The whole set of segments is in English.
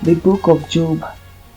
The book of Job,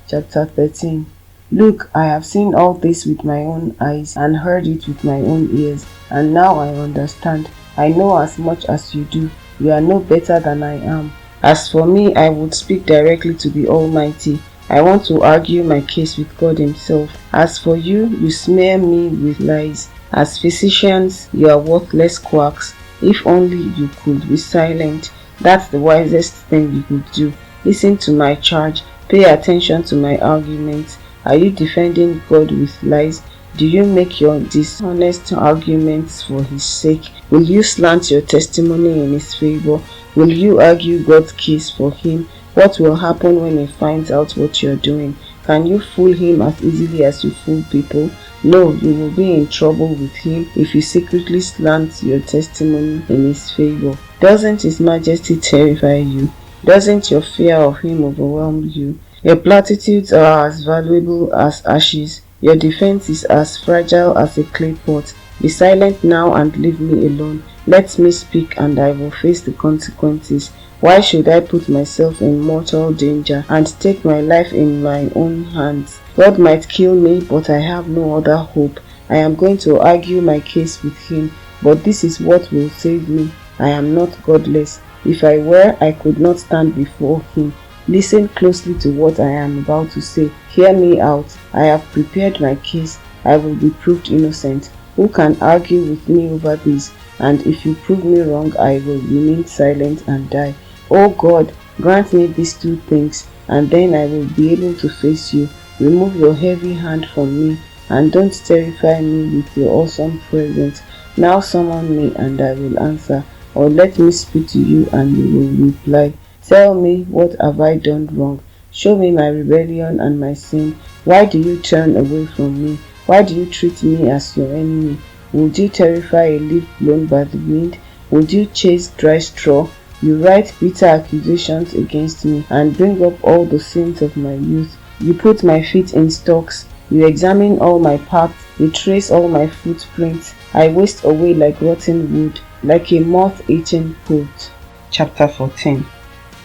chapter 13. Look, I have seen all this with my own eyes and heard it with my own ears, and now I understand. I know as much as you do. You are no better than I am. As for me, I would speak directly to the Almighty. I want to argue my case with God Himself. As for you, you smear me with lies. As physicians, you are worthless quacks. If only you could be silent. That's the wisest thing you could do. Listen to my charge. Pay attention to my arguments. Are you defending God with lies? Do you make your dishonest arguments for His sake? Will you slant your testimony in His favor? Will you argue God's case for Him? What will happen when He finds out what you're doing? Can you fool Him as easily as you fool people? No, you will be in trouble with Him if you secretly slant your testimony in His favor. Doesn't His Majesty terrify you? Doesn't your fear of Him overwhelm you? Your platitudes are as valuable as ashes. Your defense is as fragile as a clay pot. Be silent now and leave me alone. Let me speak and I will face the consequences. Why should I put myself in mortal danger and take my life in my own hands? God might kill me, but I have no other hope. I am going to argue my case with Him, but this is what will save me. I am not godless. If I were, I could not stand before Him. Listen closely to what I am about to say. Hear me out. I have prepared my case. I will be proved innocent. Who can argue with me over this? And if you prove me wrong, I will remain silent and die. Oh God, grant me these two things, and then I will be able to face you. Remove your heavy hand from me, and don't terrify me with your awesome presence. Now summon me, and I will answer, or let me speak to you, and you will reply. Tell me, what have I done wrong? Show me my rebellion and my sin. Why do you turn away from me? Why do you treat me as your enemy? Would you terrify a leaf blown by the wind? Would you chase dry straw? You write bitter accusations against me and bring up all the sins of my youth. You put my feet in stocks. You examine all my paths. You trace all my footprints. I waste away like rotten wood, like a moth-eaten coat. Chapter 14.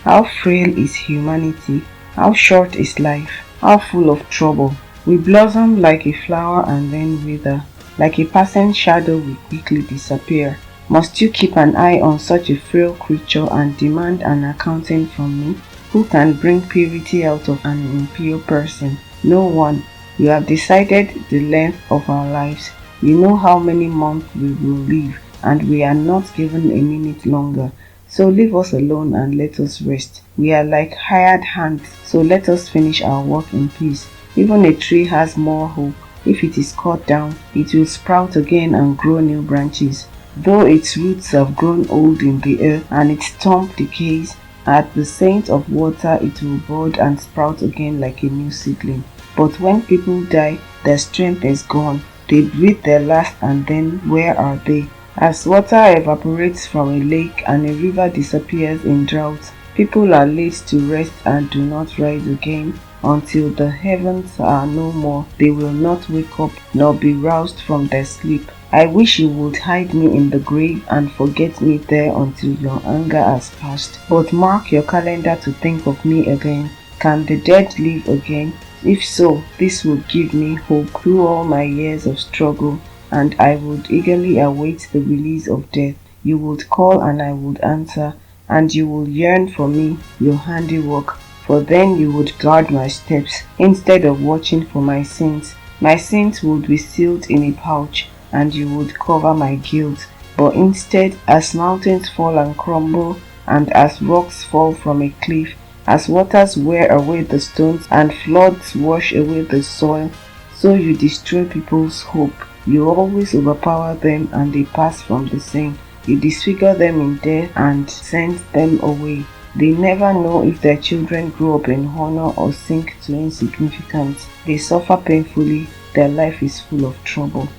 How frail is humanity? How short is life? How full of trouble? We blossom like a flower and then wither. Like a passing shadow we quickly disappear. Must you keep an eye on such a frail creature and demand an accounting from me? Who can bring purity out of an impure person? No one. You have decided the length of our lives. You know how many months we will live, and we are not given a minute longer. So leave us alone and let us rest. We are like hired hands, so let us finish our work in peace. Even a tree has more hope. If it is cut down, it will sprout again and grow new branches. Though its roots have grown old in the earth and its stump decays, at the scent of water it will bud and sprout again like a new seedling. But when people die, their strength is gone. They breathe their last, and then where are they? As water evaporates from a lake and a river disappears in drought, people are laid to rest and do not rise again. Until the heavens are no more, they will not wake up nor be roused from their sleep. I wish you would hide me in the grave and forget me there until your anger has passed. But mark your calendar to think of me again. Can the dead live again? If so, this would give me hope through all my years of struggle, and I would eagerly await the release of death. You would call and I would answer, and you will yearn for me, your handiwork, for then you would guard my steps instead of watching for my sins. My sins would be sealed in a pouch, and you would cover my guilt. But instead, as mountains fall and crumble, and as rocks fall from a cliff, as waters wear away the stones and floods wash away the soil, so you destroy people's hope. You always overpower them and they pass from the scene. You disfigure them in death and send them away. They never know if their children grow up in honor or sink to insignificance. They suffer painfully. Their life is full of trouble.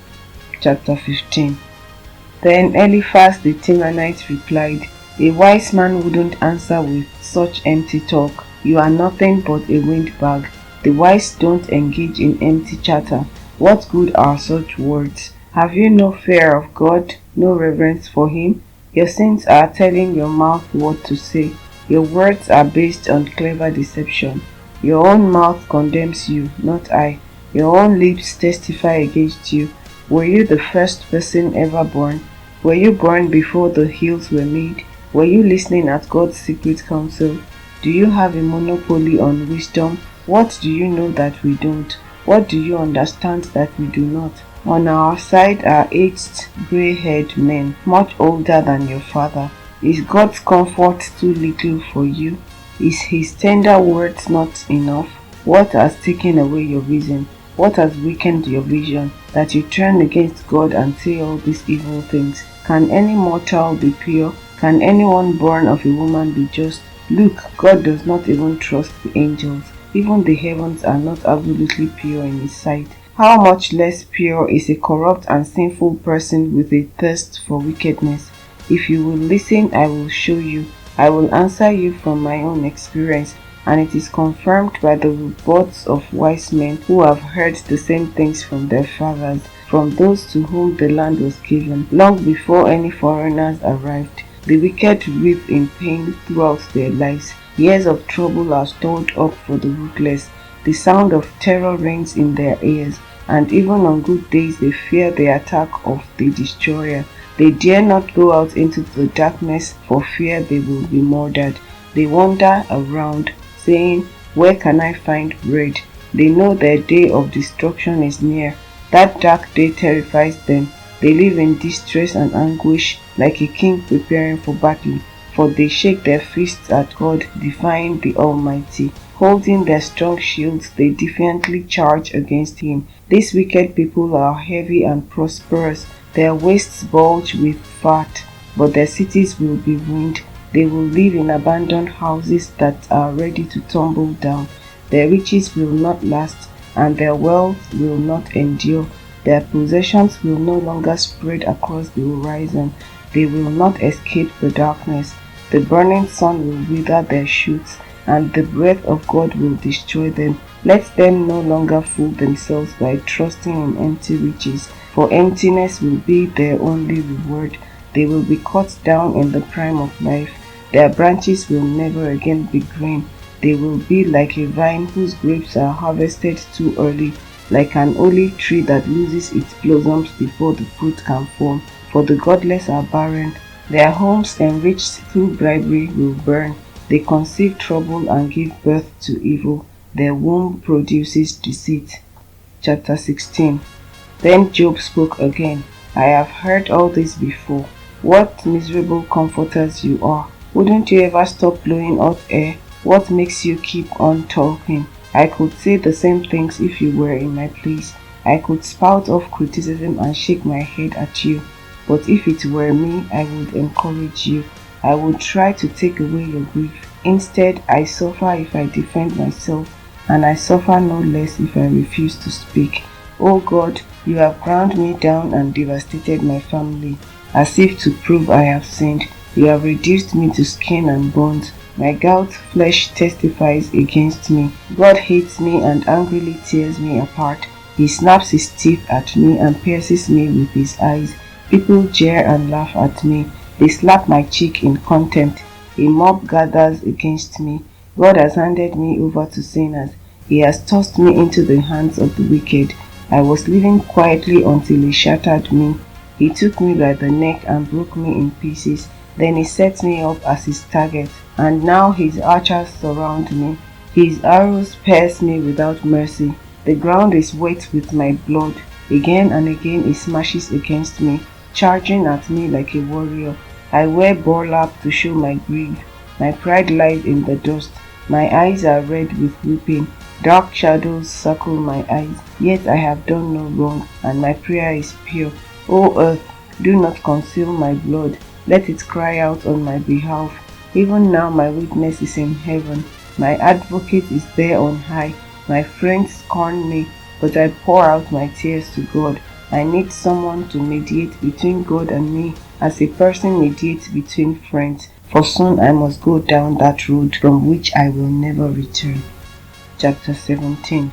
Chapter 15. Then Eliphaz the Temanite replied, A wise man wouldn't answer with such empty talk. You are nothing but a windbag. The wise don't engage in empty chatter. What good are such words? Have you no fear of God, no reverence for Him? Your sins are telling your mouth what to say. Your words are based on clever deception. Your own mouth condemns you, not I. Your own lips testify against you. Were you the first person ever born? Were you born before the hills were made? Were you listening at God's secret counsel? Do you have a monopoly on wisdom? What do you know that we don't? What do you understand that we do not? On our side are aged, grey-haired men, much older than your father. Is God's comfort too little for you? Is His tender words not enough? What has taken away your reason? What has weakened your vision, that you turn against God and say all these evil things? Can any mortal be pure? Can anyone born of a woman be just? Look, God does not even trust the angels. Even the heavens are not absolutely pure in His sight. How much less pure is a corrupt and sinful person with a thirst for wickedness? If you will listen, I will show you. I will answer you from my own experience, and it is confirmed by the reports of wise men who have heard the same things from their fathers, from those to whom the land was given, long before any foreigners arrived. The wicked weep in pain throughout their lives. Years of trouble are stored up for the ruthless. The sound of terror rings in their ears, and even on good days they fear the attack of the destroyer. They dare not go out into the darkness for fear they will be murdered. They wander around, saying, "Where can I find bread?" They know their day of destruction is near. That dark day terrifies them. They live in distress and anguish, like a king preparing for battle, for they shake their fists at God, defying the Almighty. Holding their strong shields, they defiantly charge against Him. These wicked people are heavy and prosperous. Their waists bulge with fat, but their cities will be ruined. They will live in abandoned houses that are ready to tumble down. Their riches will not last, and their wealth will not endure. Their possessions will no longer spread across the horizon. They will not escape the darkness. The burning sun will wither their shoots, and the breath of God will destroy them. Let them no longer fool themselves by trusting in empty riches, for emptiness will be their only reward. They will be cut down in the prime of life. Their branches will never again be green. They will be like a vine whose grapes are harvested too early, like an olive tree that loses its blossoms before the fruit can form. For the godless are barren. Their homes enriched through bribery will burn. They conceive trouble and give birth to evil. Their womb produces deceit. Chapter 16. Then Job spoke again. I have heard all this before. What miserable comforters you are. Wouldn't you ever stop blowing hot air? What makes you keep on talking? I could say the same things if you were in my place. I could spout off criticism and shake my head at you. But if it were me, I would encourage you. I would try to take away your grief. Instead, I suffer if I defend myself, and I suffer no less if I refuse to speak. O God, you have ground me down and devastated my family, as if to prove I have sinned. You have reduced me to skin and bones. My gout flesh testifies against me. God hates me and angrily tears me apart. He snaps his teeth at me and pierces me with his eyes. People jeer and laugh at me. They slap my cheek in contempt. A mob gathers against me. God has handed me over to sinners. He has tossed me into the hands of the wicked. I was living quietly until he shattered me. He took me by the neck and broke me in pieces. Then he set me up as his target. And now his archers surround me. His arrows pierce me without mercy. The ground is wet with my blood. Again and again he smashes against me, charging at me like a warrior. I wear burlap to show my grief. My pride lies in the dust. My eyes are red with weeping. Dark shadows circle my eyes. Yet I have done no wrong, and my prayer is pure. O earth, do not conceal my blood. Let it cry out on my behalf. Even now my witness is in heaven. My advocate is there on high. My friends scorn me, but I pour out my tears to God. I need someone to mediate between God and me, as a person mediates between friends, for soon I must go down that road from which I will never return. Chapter 17.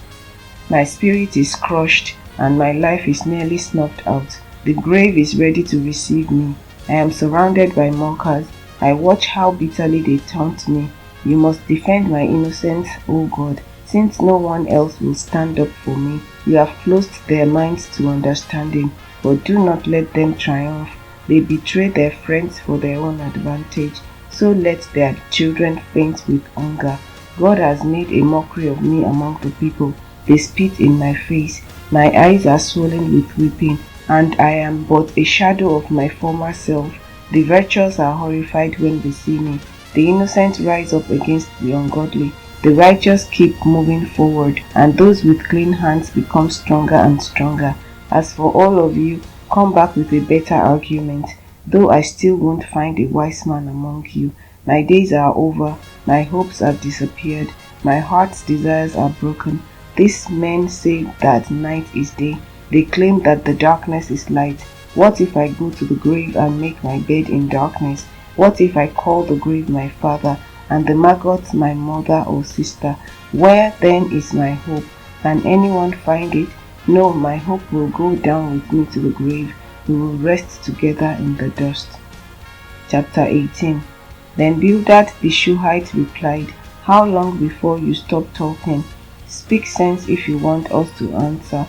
My spirit is crushed, and my life is nearly snuffed out. The grave is ready to receive me. I am surrounded by mockers. I watch how bitterly they taunt me. You must defend my innocence, O God, since no one else will stand up for me. You have closed their minds to understanding, but do not let them triumph. They betray their friends for their own advantage, so let their children faint with hunger. God has made a mockery of me among the people. They spit in my face. My eyes are swollen with weeping, and I am but a shadow of my former self. The virtuous are horrified when they see me. The innocent rise up against the ungodly. The righteous keep moving forward, and those with clean hands become stronger and stronger. As for all of you, come back with a better argument, though I still won't find a wise man among you. My days are over, my hopes have disappeared, my heart's desires are broken. These men say that night is day. They claim that the darkness is light. What if I go to the grave and make my bed in darkness? What if I call the grave my father, and the maggots my mother or sister? Where then is my hope? Can anyone find it? No, my hope will go down with me to the grave. We will rest together in the dust. Chapter 18. Then Bildad the Shuhite replied, How long before you stop talking? Speak sense if you want us to answer.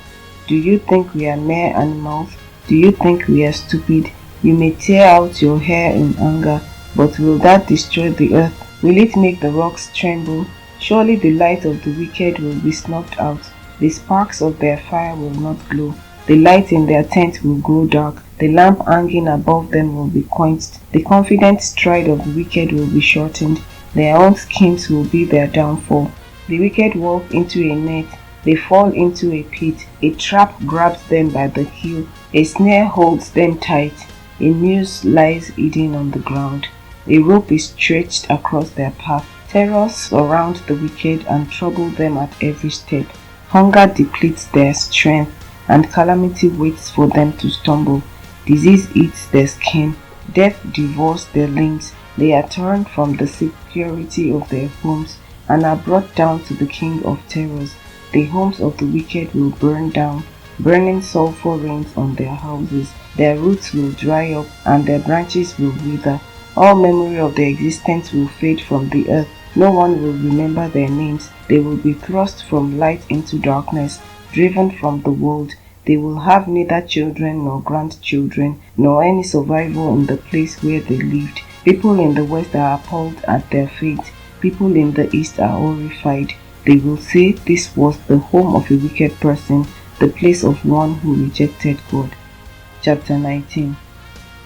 Do you think we are mere animals? Do you think we are stupid? You may tear out your hair in anger, but will that destroy the earth? Will it make the rocks tremble? Surely the light of the wicked will be snuffed out. The sparks of their fire will not glow. The light in their tent will grow dark. The lamp hanging above them will be quenched. The confident stride of the wicked will be shortened. Their own schemes will be their downfall. The wicked walk into a net. They fall into a pit. A trap grabs them by the heel. A snare holds them tight. A noose lies hidden on the ground. A rope is stretched across their path. Terrors surround the wicked and trouble them at every step. Hunger depletes their strength, and calamity waits for them to stumble. Disease eats their skin. Death devours their limbs. They are torn from the security of their homes and are brought down to the king of terrors. The homes of the wicked will burn down. Burning sulfur rains on their houses. Their roots will dry up and their branches will wither. All memory of their existence will fade from the earth. No one will remember their names. They will be thrust from light into darkness, driven from the world. They will have neither children nor grandchildren, nor any survival in the place where they lived. People in the west are appalled at their fate. People in the east are horrified. They will say this was the home of a wicked person, the place of one who rejected God. Chapter 19.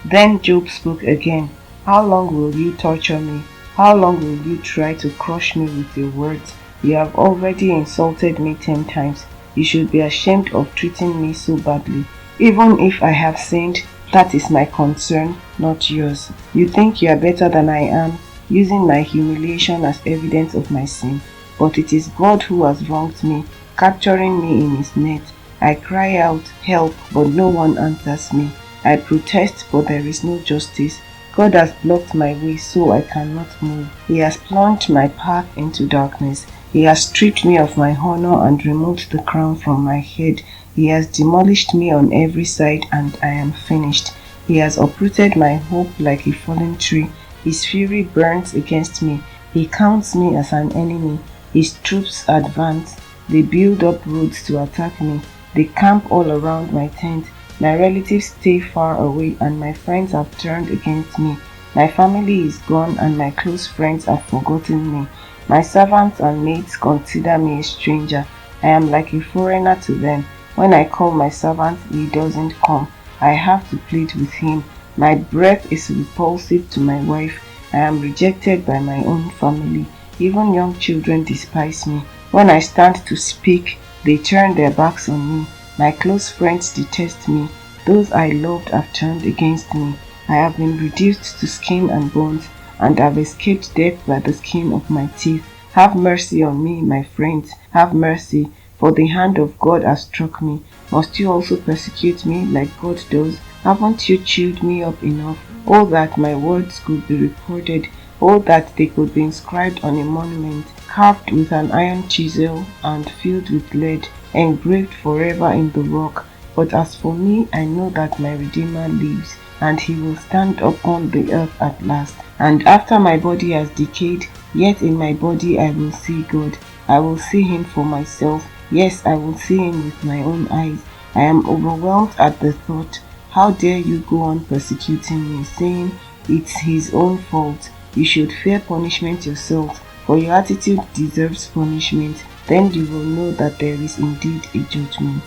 Then Job spoke again. How long will you torture me? How long will you try to crush me with your words? You have already insulted me 10 times. You should be ashamed of treating me so badly. Even if I have sinned, that is my concern, not yours. You think you are better than I am, using my humiliation as evidence of my sin. But it is God who has wronged me, capturing me in his net. I cry out, help, but no one answers me. I protest, but there is no justice. God has blocked my way so I cannot move. He has plunged my path into darkness. He has stripped me of my honor and removed the crown from my head. He has demolished me on every side and I am finished. He has uprooted my hope like a fallen tree. His fury burns against me. He counts me as an enemy. His troops advance. They build up roads to attack me. They camp all around my tent. My relatives stay far away and my friends have turned against me. My family is gone and my close friends have forgotten me. My servants and maids consider me a stranger. I am like a foreigner to them. When I call my servant, he doesn't come. I have to plead with him. My breath is repulsive to my wife. I am rejected by my own family. Even young children despise me. When I stand to speak, they turn their backs on me. My close friends detest me. Those I loved have turned against me. I have been reduced to skin and bones, and have escaped death by the skin of my teeth. Have mercy on me, my friends. Have mercy, for the hand of God has struck me. Must you also persecute me like God does? Haven't you chewed me up enough? Oh, that my words could be recorded. Oh, that they could be inscribed on a monument, carved with an iron chisel and filled with lead, engraved forever in the rock. But as for me, I know that my Redeemer lives, and he will stand upon the earth at last. And after my body has decayed, yet in my body I will see God. I will see him for myself. Yes, I will see him with my own eyes. I am overwhelmed at the thought. How dare you go on persecuting me, saying it's his own fault. You should fear punishment yourself, for your attitude deserves punishment. Then you will know that there is indeed a judgment.